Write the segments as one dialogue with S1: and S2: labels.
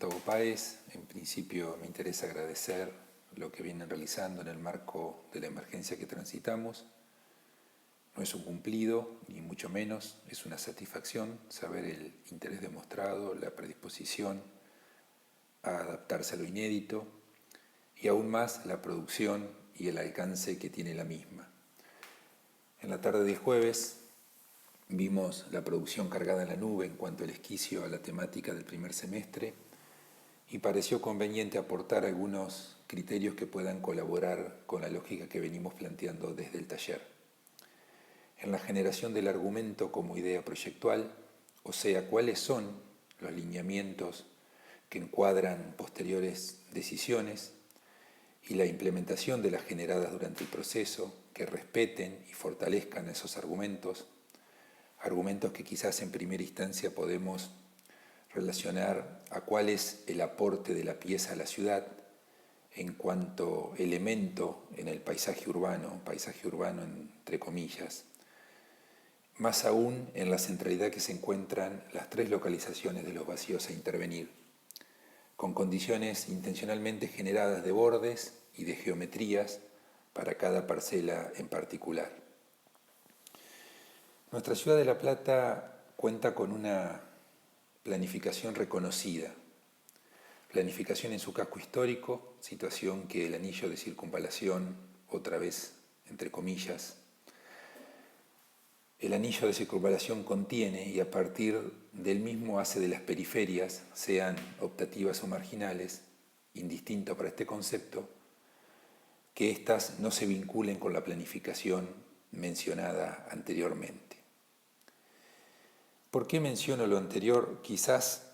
S1: Gustavo Páez. En principio me interesa agradecer lo que vienen realizando en el marco de la emergencia que transitamos. No es un cumplido, ni mucho menos, es una satisfacción saber el interés demostrado, la predisposición a adaptarse a lo inédito y aún más la producción y el alcance que tiene la misma. En la tarde del jueves vimos la producción cargada en la nube en cuanto al esquicio a la temática del primer semestre y pareció conveniente aportar algunos criterios que puedan colaborar con la lógica que venimos planteando desde el taller. En la generación del argumento como idea proyectual, o sea, cuáles son los lineamientos que encuadran posteriores decisiones y la implementación de las generadas durante el proceso, que respeten y fortalezcan esos argumentos que quizás en primera instancia podemos relacionar a cuál es el aporte de la pieza a la ciudad en cuanto elemento en el paisaje urbano entre comillas, más aún en la centralidad que se encuentran las tres localizaciones de los vacíos a intervenir, con condiciones intencionalmente generadas de bordes y de geometrías para cada parcela en particular. Nuestra ciudad de La Plata cuenta con una planificación reconocida, planificación en su casco histórico, situación que el anillo de circunvalación, otra vez entre comillas, el anillo de circunvalación contiene y a partir del mismo hace de las periferias, sean optativas o marginales, indistinto para este concepto, que éstas no se vinculen con la planificación mencionada anteriormente. ¿Por qué menciono lo anterior? Quizás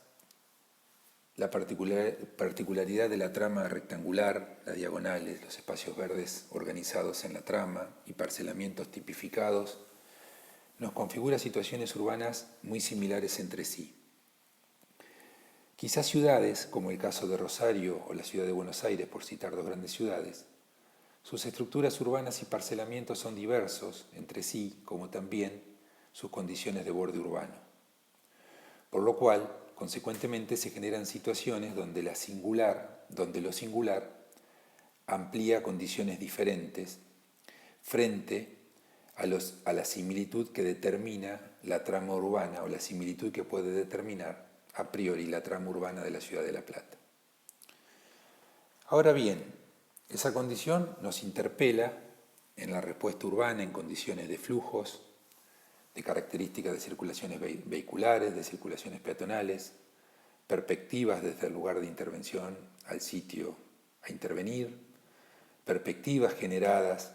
S1: la particularidad de la trama rectangular, las diagonales, los espacios verdes organizados en la trama y parcelamientos tipificados, nos configura situaciones urbanas muy similares entre sí. Quizás ciudades, como el caso de Rosario o la ciudad de Buenos Aires, por citar dos grandes ciudades, sus estructuras urbanas y parcelamientos son diversos entre sí, como también sus condiciones de borde urbano. Por lo cual, consecuentemente, se generan situaciones donde lo singular amplía condiciones diferentes frente a la similitud que determina la trama urbana o la similitud que puede determinar a priori la trama urbana de la ciudad de La Plata. Ahora bien, esa condición nos interpela en la respuesta urbana en condiciones de flujos, de características de circulaciones vehiculares, de circulaciones peatonales, perspectivas desde el lugar de intervención al sitio a intervenir, perspectivas generadas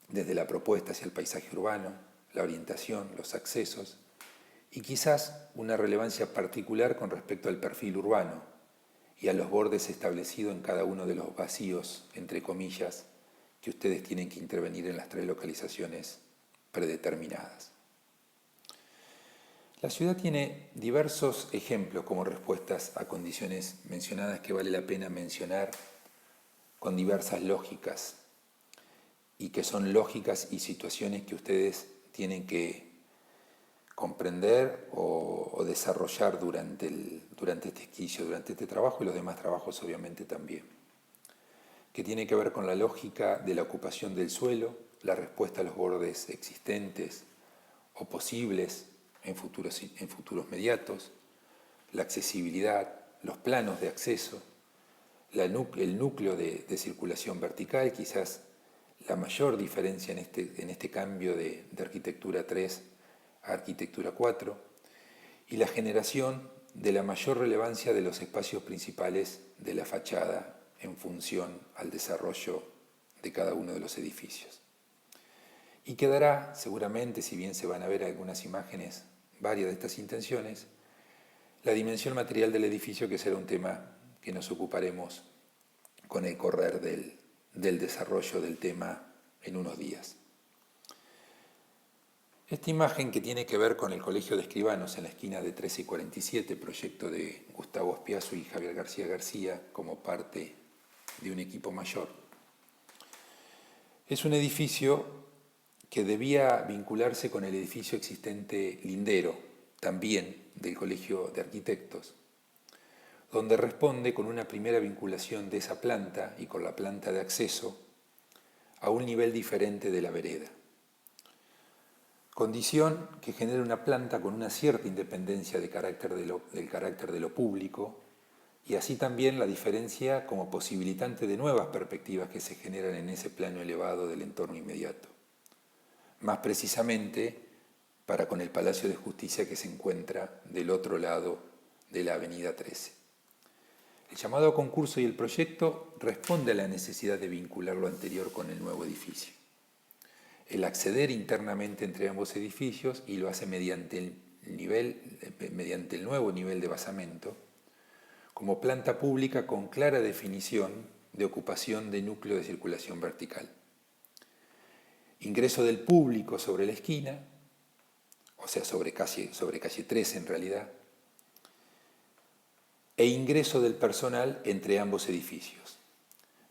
S1: desde la propuesta hacia el paisaje urbano, la orientación, los accesos, y quizás una relevancia particular con respecto al perfil urbano y a los bordes establecidos en cada uno de los vacíos, entre comillas, que ustedes tienen que intervenir en las tres localizaciones predeterminadas. La ciudad tiene diversos ejemplos como respuestas a condiciones mencionadas que vale la pena mencionar con diversas lógicas y que son lógicas y situaciones que ustedes tienen que comprender o desarrollar durante este esquicio, durante este trabajo y los demás trabajos obviamente también, que tiene que ver con la lógica de la ocupación del suelo, la respuesta a los bordes existentes o posibles en futuros mediatos, la accesibilidad, los planos de acceso, el núcleo de circulación vertical, quizás la mayor diferencia en este cambio de arquitectura 3 a arquitectura 4, y la generación de la mayor relevancia de los espacios principales de la fachada en función al desarrollo de cada uno de los edificios. Y quedará seguramente, si bien se van a ver algunas imágenes, varias de estas intenciones, la dimensión material del edificio, que será un tema que nos ocuparemos con el correr del desarrollo del tema en unos días. Esta imagen, que tiene que ver con el Colegio de Escribanos en la esquina de 13 y 47, proyecto de Gustavo Espiazu y Javier García García como parte de un equipo mayor, es un edificio que debía vincularse con el edificio existente lindero, también del Colegio de Arquitectos, donde responde con una primera vinculación de esa planta y con la planta de acceso a un nivel diferente de la vereda. Condición que genera una planta con una cierta independencia del carácter de lo público y así también la diferencia como posibilitante de nuevas perspectivas que se generan en ese plano elevado del entorno inmediato. Más precisamente para con el Palacio de Justicia que se encuentra del otro lado de la Avenida 13. El llamado a concurso y el proyecto responde a la necesidad de vincular lo anterior con el nuevo edificio. El acceder internamente entre ambos edificios y lo hace mediante el nuevo nivel de basamento, como planta pública con clara definición de ocupación de núcleo de circulación vertical. Ingreso del público sobre la esquina, o sea, sobre calle 13 en realidad, e ingreso del personal entre ambos edificios.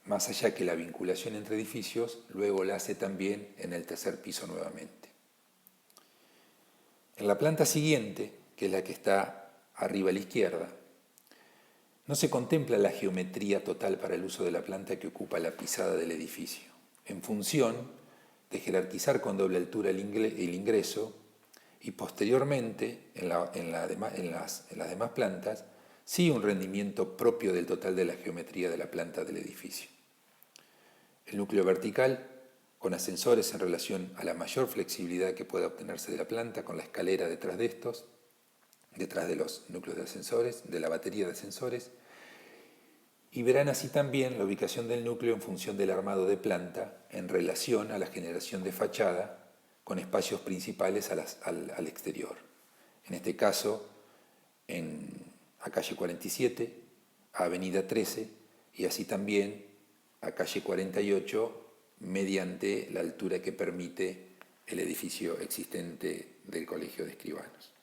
S1: Más allá que la vinculación entre edificios, luego la hace también en el tercer piso nuevamente. En la planta siguiente, que es la que está arriba a la izquierda, no se contempla la geometría total para el uso de la planta que ocupa la pisada del edificio, en función de jerarquizar con doble altura el ingreso y posteriormente, en las demás plantas, sí un rendimiento propio del total de la geometría de la planta del edificio. El núcleo vertical, con ascensores en relación a la mayor flexibilidad que pueda obtenerse de la planta, con la escalera detrás de estos, detrás de los núcleos de ascensores, de la batería de ascensores, y verán así también la ubicación del núcleo en función del armado de planta en relación a la generación de fachada con espacios principales al exterior. En este caso, a calle 47, a avenida 13 y así también a calle 48 mediante la altura que permite el edificio existente del Colegio de Escribanos.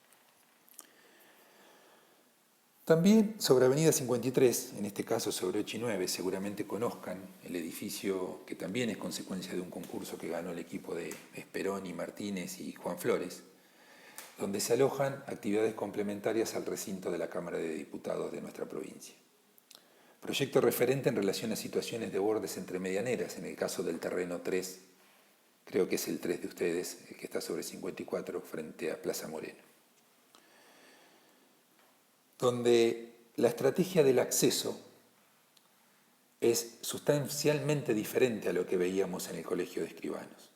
S1: También sobre avenida 53, en este caso sobre 8 y 9, seguramente conozcan el edificio que también es consecuencia de un concurso que ganó el equipo de Esperón y Martínez y Juan Flores, donde se alojan actividades complementarias al recinto de la Cámara de Diputados de nuestra provincia. Proyecto referente en relación a situaciones de bordes entre medianeras, en el caso del terreno 3, creo que es el 3 de ustedes, el que está sobre 54, frente a Plaza Moreno, donde la estrategia del acceso es sustancialmente diferente a lo que veíamos en el Colegio de Escribanos,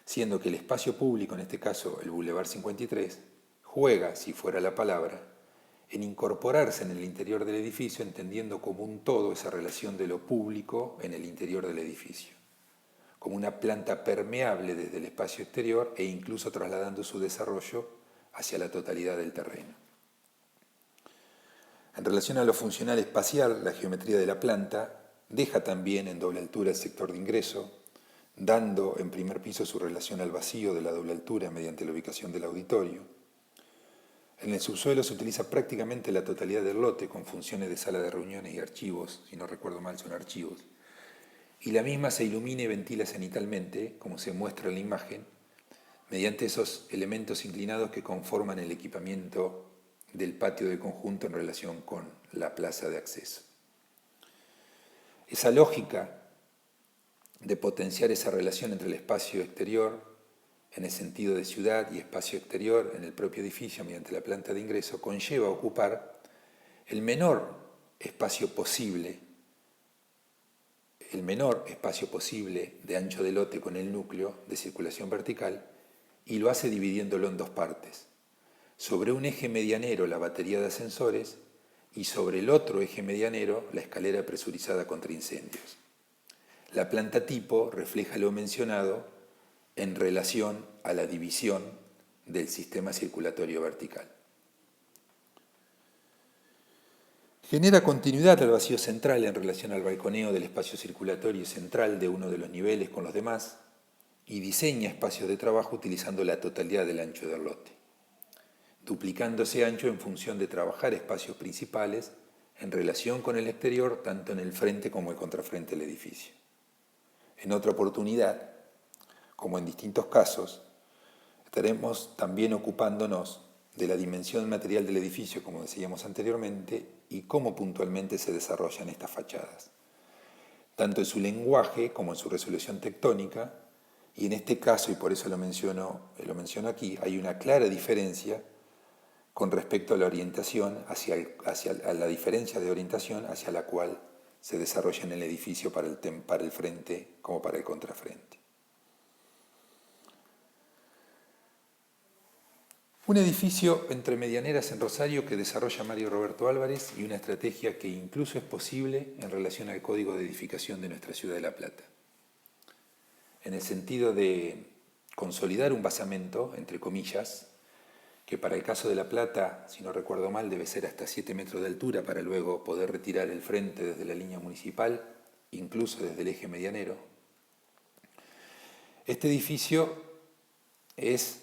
S1: siendo que el espacio público, en este caso el Boulevard 53, juega, si fuera la palabra, en incorporarse en el interior del edificio, entendiendo como un todo esa relación de lo público en el interior del edificio, como una planta permeable desde el espacio exterior e incluso trasladando su desarrollo hacia la totalidad del terreno. En relación a lo funcional espacial, la geometría de la planta deja también en doble altura el sector de ingreso, dando en primer piso su relación al vacío de la doble altura mediante la ubicación del auditorio. En el subsuelo se utiliza prácticamente la totalidad del lote con funciones de sala de reuniones y archivos, si no recuerdo mal son archivos, y la misma se ilumina y ventila cenitalmente, como se muestra en la imagen, mediante esos elementos inclinados que conforman el equipamiento del patio de conjunto en relación con la plaza de acceso. Esa lógica de potenciar esa relación entre el espacio exterior en el sentido de ciudad y espacio exterior en el propio edificio mediante la planta de ingreso conlleva ocupar el menor espacio posible de ancho de lote con el núcleo de circulación vertical y lo hace dividiéndolo en dos partes. Sobre un eje medianero la batería de ascensores y sobre el otro eje medianero la escalera presurizada contra incendios. La planta tipo refleja lo mencionado en relación a la división del sistema circulatorio vertical. Genera continuidad al vacío central en relación al balconeo del espacio circulatorio central de uno de los niveles con los demás y diseña espacios de trabajo utilizando la totalidad del ancho del lote, duplicando ese ancho en función de trabajar espacios principales en relación con el exterior tanto en el frente como el contrafrente del edificio. En otra oportunidad, como en distintos casos, estaremos también ocupándonos de la dimensión material del edificio, como decíamos anteriormente, y cómo puntualmente se desarrollan estas fachadas, tanto en su lenguaje como en su resolución tectónica, y en este caso, y por eso lo menciono aquí, hay una clara diferencia con respecto a la orientación, a la diferencia de orientación hacia la cual se desarrolla en el edificio para el frente como para el contrafrente. Un edificio entre medianeras en Rosario que desarrolla Mario Roberto Álvarez y una estrategia que incluso es posible en relación al código de edificación de nuestra ciudad de La Plata. En el sentido de consolidar un basamento, entre comillas, que para el caso de La Plata, si no recuerdo mal, debe ser hasta 7 metros de altura para luego poder retirar el frente desde la línea municipal, incluso desde el eje medianero. Este edificio es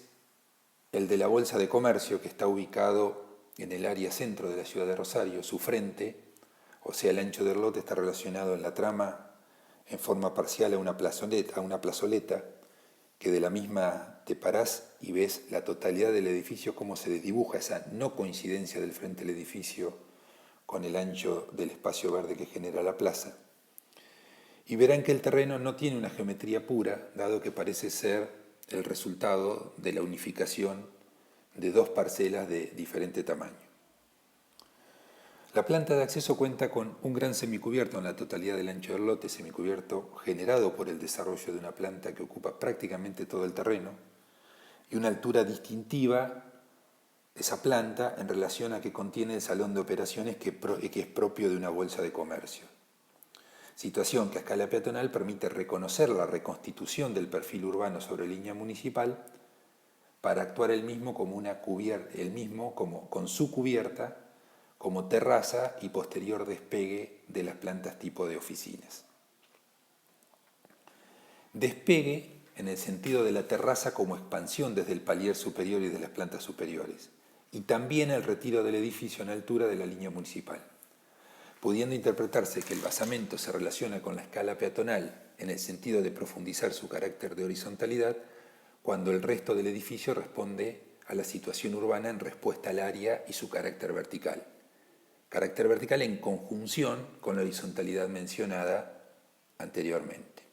S1: el de la Bolsa de Comercio, que está ubicado en el área centro de la ciudad de Rosario. Su frente, o sea, el ancho del lote, está relacionado en la trama en forma parcial a una plazoleta, que de la misma te parás y ves la totalidad del edificio, cómo se desdibuja esa no coincidencia del frente del edificio con el ancho del espacio verde que genera la plaza. Y verán que el terreno no tiene una geometría pura, dado que parece ser el resultado de la unificación de dos parcelas de diferente tamaño. La planta de acceso cuenta con un gran semicubierto en la totalidad del ancho del lote, semicubierto generado por el desarrollo de una planta que ocupa prácticamente todo el terreno, y una altura distintiva de esa planta en relación a que contiene el salón de operaciones que es propio de una bolsa de comercio. Situación que a escala peatonal permite reconocer la reconstitución del perfil urbano sobre línea municipal para actuar el mismo con su cubierta como terraza y posterior despegue de las plantas tipo de oficinas. Despegue en el sentido de la terraza como expansión desde el palier superior y de las plantas superiores, y también el retiro del edificio en altura de la línea municipal, pudiendo interpretarse que el basamento se relaciona con la escala peatonal en el sentido de profundizar su carácter de horizontalidad, cuando el resto del edificio responde a la situación urbana en respuesta al área y su carácter vertical en conjunción con la horizontalidad mencionada anteriormente.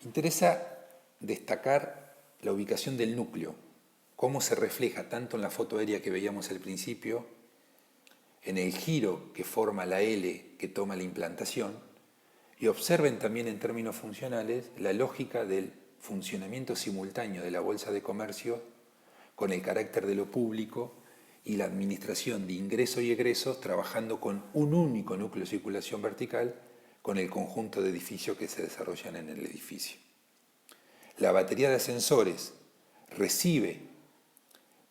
S1: Interesa destacar la ubicación del núcleo, cómo se refleja tanto en la foto aérea que veíamos al principio, en el giro que forma la L que toma la implantación, y observen también en términos funcionales la lógica del funcionamiento simultáneo de la Bolsa de Comercio con el carácter de lo público y la administración de ingresos y egresos trabajando con un único núcleo de circulación vertical con el conjunto de edificios que se desarrollan en el edificio. La batería de ascensores recibe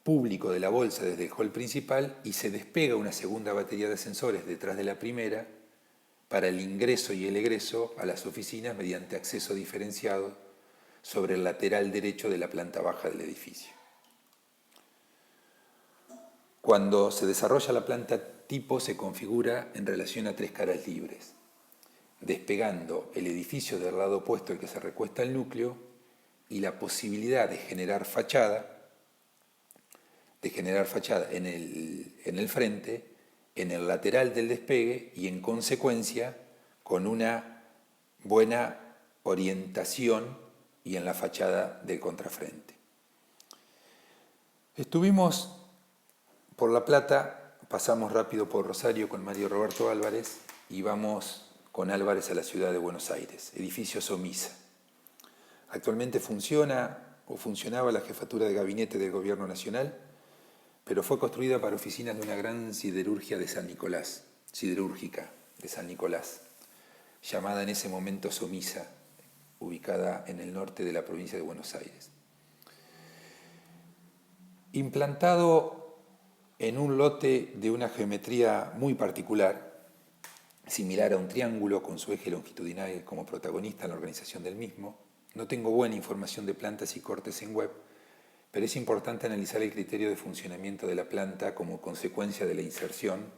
S1: público de la bolsa desde el hall principal y se despega una segunda batería de ascensores detrás de la primera para el ingreso y el egreso a las oficinas mediante acceso diferenciado sobre el lateral derecho de la planta baja del edificio. Cuando se desarrolla la planta tipo se configura en relación a tres caras libres, despegando el edificio del lado opuesto al que se recuesta el núcleo y la posibilidad de generar fachada en el frente, en el lateral del despegue y en consecuencia con una buena orientación y en la fachada del contrafrente. Estuvimos por La Plata, pasamos rápido por Rosario con Mario Roberto Álvarez y vamos con Álvarez a la ciudad de Buenos Aires, edificio Somisa. Actualmente funcionaba la jefatura de gabinete del Gobierno Nacional, pero fue construida para oficinas de una gran siderúrgica de San Nicolás, llamada en ese momento Somisa, ubicada en el norte de la provincia de Buenos Aires. Implantado en un lote de una geometría muy particular, similar a un triángulo con su eje longitudinal como protagonista en la organización del mismo, no tengo buena información de plantas y cortes en web, pero es importante analizar el criterio de funcionamiento de la planta como consecuencia de la inserción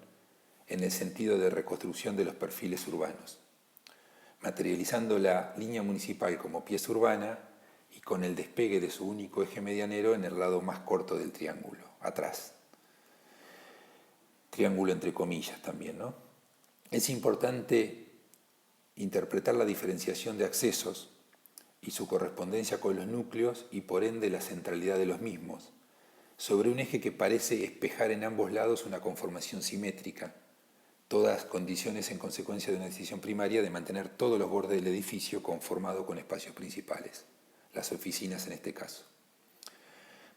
S1: en el sentido de reconstrucción de los perfiles urbanos, materializando la línea municipal como pieza urbana y con el despegue de su único eje medianero en el lado más corto del triángulo, atrás. Triángulo entre comillas también, ¿no? Es importante interpretar la diferenciación de accesos y su correspondencia con los núcleos y por ende la centralidad de los mismos, sobre un eje que parece espejar en ambos lados una conformación simétrica, todas condiciones en consecuencia de una decisión primaria de mantener todos los bordes del edificio conformado con espacios principales, las oficinas en este caso.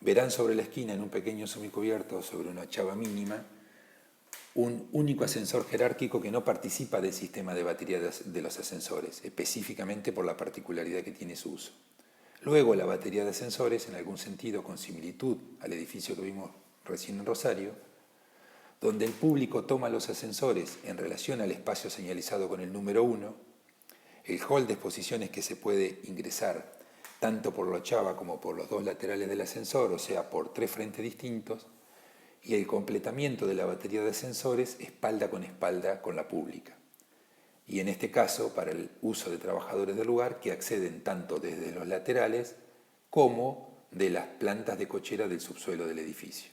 S1: Verán sobre la esquina, en un pequeño semicubierto sobre una ochava mínima, un único ascensor jerárquico que no participa del sistema de batería de los ascensores, específicamente por la particularidad que tiene su uso. Luego, la batería de ascensores, en algún sentido con similitud al edificio que vimos recién en Rosario, donde el público toma los ascensores en relación al espacio señalizado con el número 1, el hall de exposiciones que se puede ingresar tanto por la ochava como por los dos laterales del ascensor, o sea, por 3 frentes distintos, y el completamiento de la batería de ascensores espalda con la pública. Y en este caso, para el uso de trabajadores del lugar que acceden tanto desde los laterales como de las plantas de cochera del subsuelo del edificio.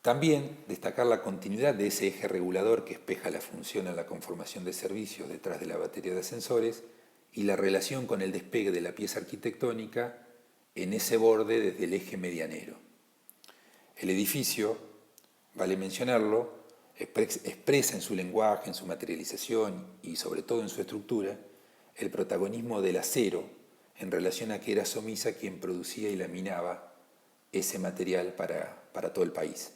S1: También destacar la continuidad de ese eje regulador que espeja la función en la conformación de servicios detrás de la batería de ascensores y la relación con el despegue de la pieza arquitectónica en ese borde desde el eje medianero. El edificio, vale mencionarlo, expresa en su lenguaje, en su materialización y sobre todo en su estructura el protagonismo del acero en relación a que era Somisa quien producía y laminaba ese material para todo el país.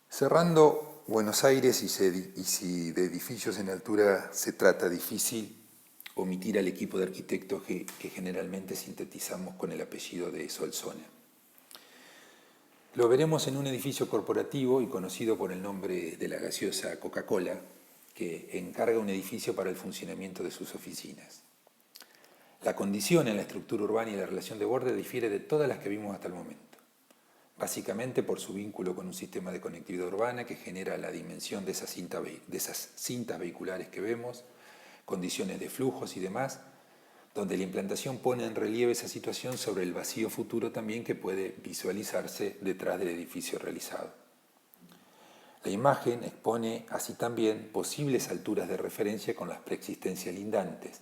S1: Cerrando Buenos Aires, y si de edificios en altura se trata, difícil omitir al equipo de arquitectos que generalmente sintetizamos con el apellido de Solsona. Lo veremos en un edificio corporativo y conocido por el nombre de la gaseosa Coca-Cola, que encarga un edificio para el funcionamiento de sus oficinas. La condición en la estructura urbana y la relación de borde difiere de todas las que vimos hasta el momento, básicamente por su vínculo con un sistema de conectividad urbana que genera la dimensión de esas cintas vehiculares que vemos, condiciones de flujos y demás, donde la implantación pone en relieve esa situación sobre el vacío futuro también que puede visualizarse detrás del edificio realizado. La imagen expone así también posibles alturas de referencia con las preexistencias lindantes,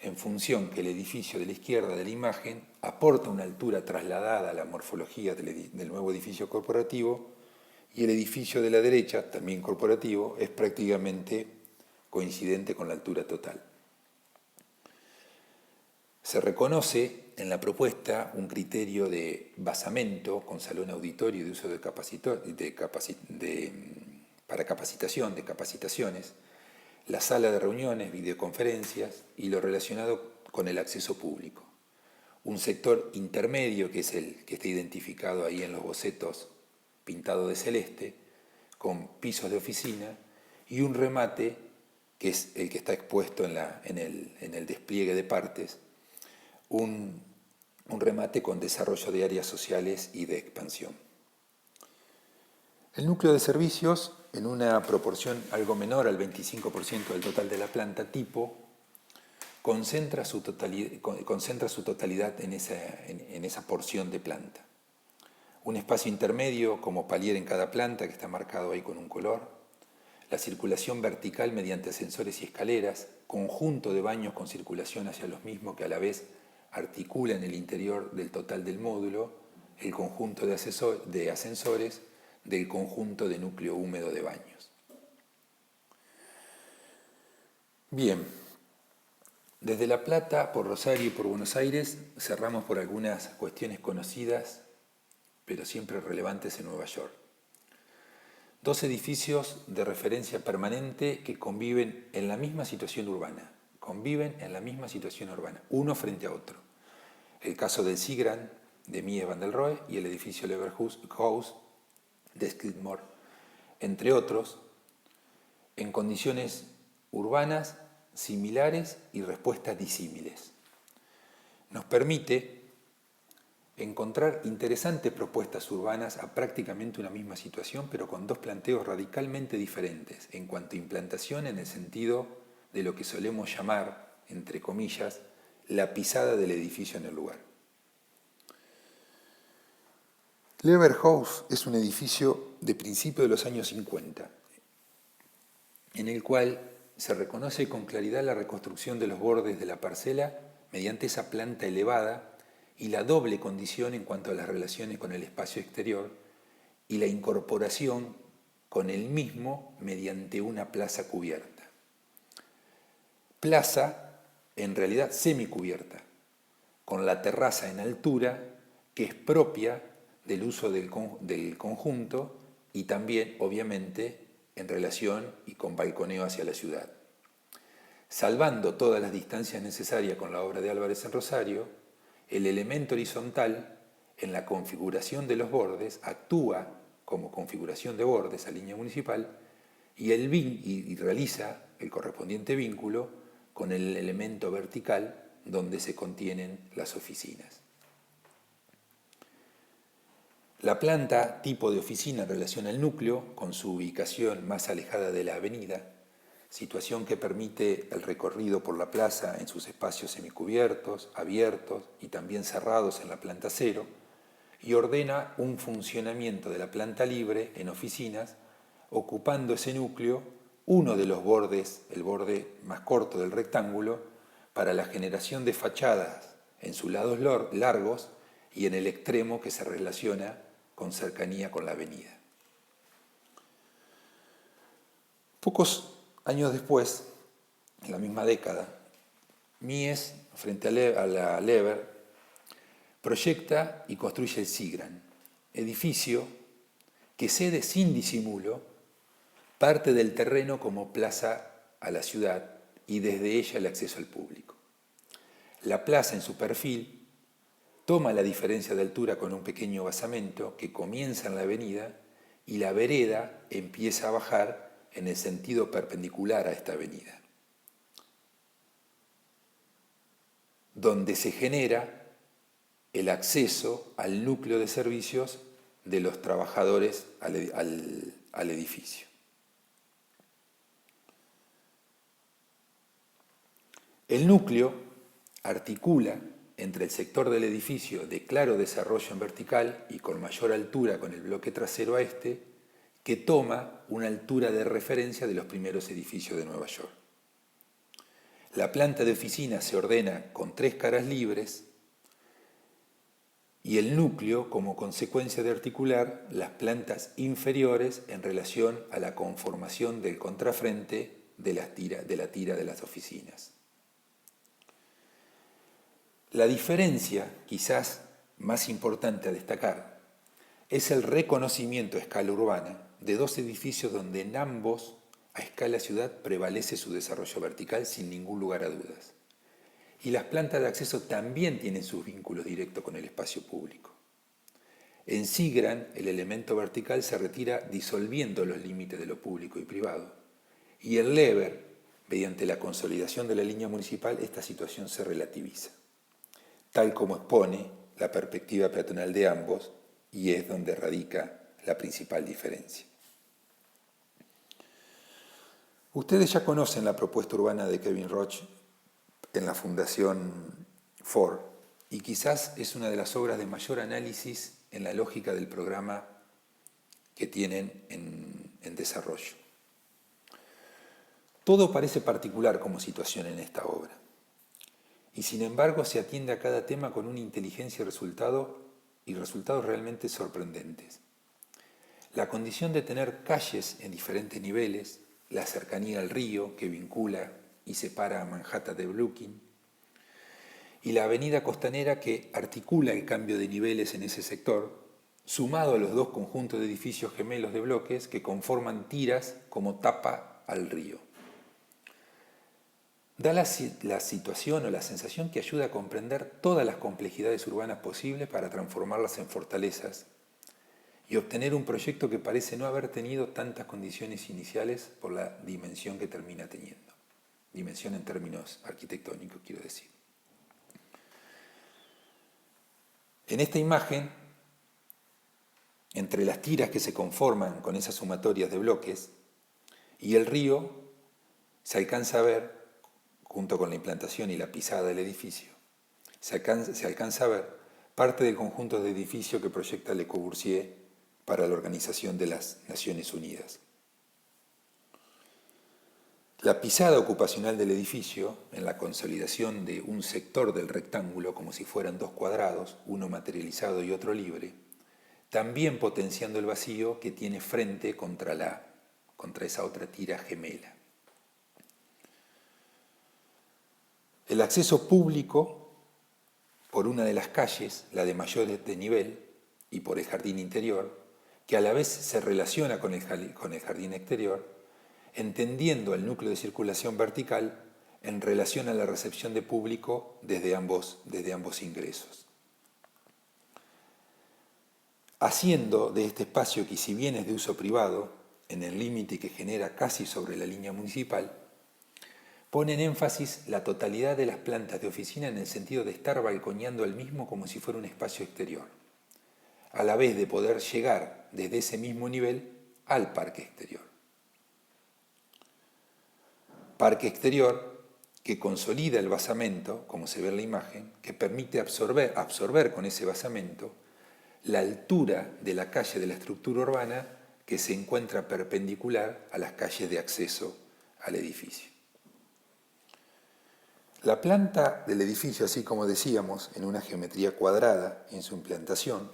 S1: en función que el edificio de la izquierda de la imagen aporta una altura trasladada a la morfología del nuevo edificio corporativo y el edificio de la derecha, también corporativo, es prácticamente coincidente con la altura total. Se reconoce en la propuesta un criterio de basamento con salón auditorio y de uso para capacitación, de capacitaciones, la sala de reuniones, videoconferencias y lo relacionado con el acceso público. Un sector intermedio que es el que está identificado ahí en los bocetos pintado de celeste, con pisos de oficina y un remate que es el que está expuesto en el despliegue de partes, un remate con desarrollo de áreas sociales y de expansión. El núcleo de servicios, en una proporción algo menor al 25% del total de la planta tipo, concentra su totalidad en esa porción de planta. Un espacio intermedio como palier en cada planta, que está marcado ahí con un color, la circulación vertical mediante ascensores y escaleras, conjunto de baños con circulación hacia los mismos que a la vez articulan el interior del total del módulo, el conjunto de ascensores del conjunto de núcleo húmedo de baños. Bien, desde La Plata, por Rosario y por Buenos Aires, cerramos por algunas cuestiones conocidas, pero siempre relevantes en Nueva York. 2 edificios de referencia permanente que conviven en la misma situación urbana, uno frente a otro. El caso del Seagram de Mies van der Rohe y el edificio Leverhulme de Skidmore, entre otros, en condiciones urbanas similares y respuestas disímiles. Nos permite encontrar interesantes propuestas urbanas a prácticamente una misma situación, pero con 2 planteos radicalmente diferentes en cuanto a implantación en el sentido de lo que solemos llamar, entre comillas, la pisada del edificio en el lugar. Lever House es un edificio de principios de los años 50, en el cual se reconoce con claridad la reconstrucción de los bordes de la parcela mediante esa planta elevada y la doble condición en cuanto a las relaciones con el espacio exterior y la incorporación con el mismo mediante una plaza cubierta. Plaza, en realidad semicubierta, con la terraza en altura que es propia del uso del conjunto y también, obviamente, en relación y con balconeo hacia la ciudad. Salvando todas las distancias necesarias con la obra de Álvarez en Rosario, el elemento horizontal en la configuración de los bordes actúa como configuración de bordes a línea municipal y realiza el correspondiente vínculo con el elemento vertical donde se contienen las oficinas. La planta tipo de oficina en relación al núcleo, con su ubicación más alejada de la avenida, situación que permite el recorrido por la plaza en sus espacios semicubiertos, abiertos y también cerrados en la planta cero, y ordena un funcionamiento de la planta libre en oficinas, ocupando ese núcleo uno de los bordes, el borde más corto del rectángulo, para la generación de fachadas en sus lados largos y en el extremo que se relaciona con cercanía con la avenida. Pocos años después, en la misma década, Mies, frente a la Lever, proyecta y construye el Sigran, edificio que cede sin disimulo parte del terreno como plaza a la ciudad y desde ella el acceso al público. La plaza en su perfil toma la diferencia de altura con un pequeño basamento que comienza en la avenida y la vereda empieza a bajar en el sentido perpendicular a esta avenida, donde se genera el acceso al núcleo de servicios de los trabajadores al edificio. El núcleo articula entre el sector del edificio de claro desarrollo en vertical y con mayor altura con el bloque trasero a este, que toma una altura de referencia de los primeros edificios de Nueva York. La planta de oficina se ordena con 3 caras libres y el núcleo como consecuencia de articular las plantas inferiores en relación a la conformación del contrafrente de la tira de las oficinas. La diferencia, quizás más importante a destacar, es el reconocimiento a escala urbana de 2 edificios donde en ambos, a escala ciudad, prevalece su desarrollo vertical sin ningún lugar a dudas. Y las plantas de acceso también tienen sus vínculos directos con el espacio público. En Sigran, el elemento vertical se retira disolviendo los límites de lo público y privado. Y en Lever, mediante la consolidación de la línea municipal, esta situación se relativiza, tal como expone la perspectiva peatonal de ambos, y es donde radica la principal diferencia. Ustedes ya conocen la propuesta urbana de Kevin Roche en la Fundación Ford, y quizás es una de las obras de mayor análisis en la lógica del programa que tienen en desarrollo. Todo parece particular como situación en esta obra, y sin embargo se atiende a cada tema con una inteligencia y resultados realmente sorprendentes. La condición de tener calles en diferentes niveles, la cercanía al río que vincula y separa a Manhattan de Brooklyn, y la avenida costanera que articula el cambio de niveles en ese sector, sumado a los 2 conjuntos de edificios gemelos de bloques que conforman tiras como tapa al río. Da la situación o la sensación que ayuda a comprender todas las complejidades urbanas posibles para transformarlas en fortalezas y obtener un proyecto que parece no haber tenido tantas condiciones iniciales por la dimensión que termina teniendo. Dimensión en términos arquitectónicos, quiero decir. En esta imagen, entre las tiras que se conforman con esas sumatorias de bloques y el río, se alcanza a ver junto con la implantación y la pisada del edificio, se alcanza a ver parte del conjunto de edificio que proyecta Le Corbusier para la Organización de las Naciones Unidas. La pisada ocupacional del edificio, en la consolidación de un sector del rectángulo como si fueran dos cuadrados, uno materializado y otro libre, también potenciando el vacío que tiene frente contra esa otra tira gemela. El acceso público por una de las calles, la de mayor desnivel, y por el jardín interior, que a la vez se relaciona con el jardín exterior, entendiendo el núcleo de circulación vertical en relación a la recepción de público desde ambos ingresos. Haciendo de este espacio, que si bien es de uso privado, en el límite que genera casi sobre la línea municipal, pone en énfasis la totalidad de las plantas de oficina en el sentido de estar balconeando el mismo como si fuera un espacio exterior, a la vez de poder llegar desde ese mismo nivel al parque exterior. Parque exterior que consolida el basamento, como se ve en la imagen, que permite absorber con ese basamento la altura de la calle de la estructura urbana que se encuentra perpendicular a las calles de acceso al edificio. La planta del edificio, así como decíamos, en una geometría cuadrada en su implantación,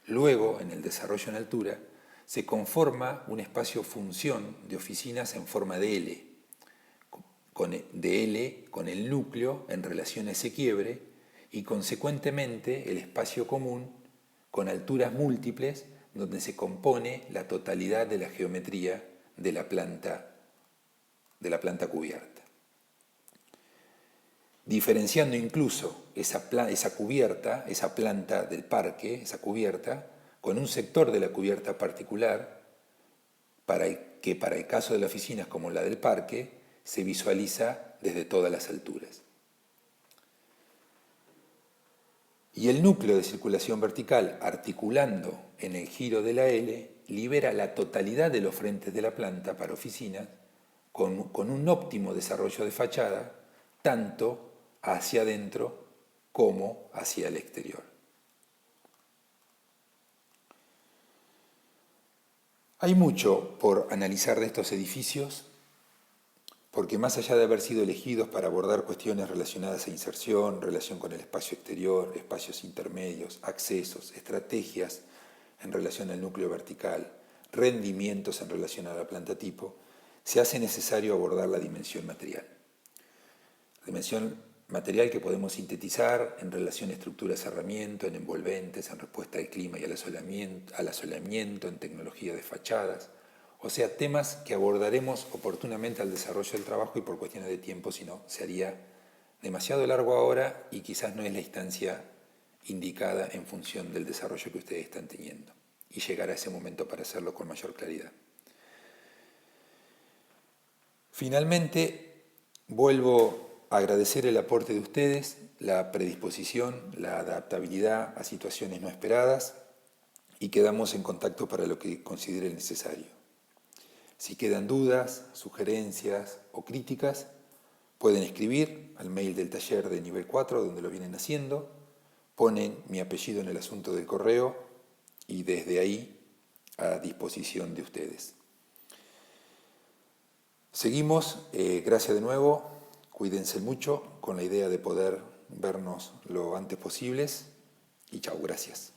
S1: luego, en el desarrollo en altura, se conforma un espacio-función de oficinas en forma de L, con el núcleo en relación a ese quiebre y, consecuentemente, el espacio común con alturas múltiples donde se compone la totalidad de la geometría de la planta cubierta. Diferenciando incluso esa cubierta, esa planta del parque, esa cubierta, con un sector de la cubierta particular, que para el caso de las oficinas como la del parque, se visualiza desde todas las alturas. Y el núcleo de circulación vertical, articulando en el giro de la L, libera la totalidad de los frentes de la planta para oficinas, con un óptimo desarrollo de fachada, tanto hacia adentro como hacia el exterior. Hay mucho por analizar de estos edificios, porque más allá de haber sido elegidos para abordar cuestiones relacionadas a inserción, relación con el espacio exterior, espacios intermedios, accesos, estrategias en relación al núcleo vertical, rendimientos en relación a la planta tipo, se hace necesario abordar la dimensión material. La dimensión material que podemos sintetizar en relación a estructuras-herramienta, en envolventes, en respuesta al clima y al asolamiento, en tecnología de fachadas, o sea, temas que abordaremos oportunamente al desarrollo del trabajo y por cuestiones de tiempo, si no, se haría demasiado largo ahora y quizás no es la instancia indicada en función del desarrollo que ustedes están teniendo. Y llegará ese momento para hacerlo con mayor claridad. Finalmente, vuelvo a agradecer el aporte de ustedes, la predisposición, la adaptabilidad a situaciones no esperadas y quedamos en contacto para lo que considere necesario. Si quedan dudas, sugerencias o críticas, pueden escribir al mail del taller de nivel 4, donde lo vienen haciendo, ponen mi apellido en el asunto del correo y desde ahí a disposición de ustedes. Seguimos, gracias de nuevo, cuídense mucho con la idea de poder vernos lo antes posibles y chao, gracias.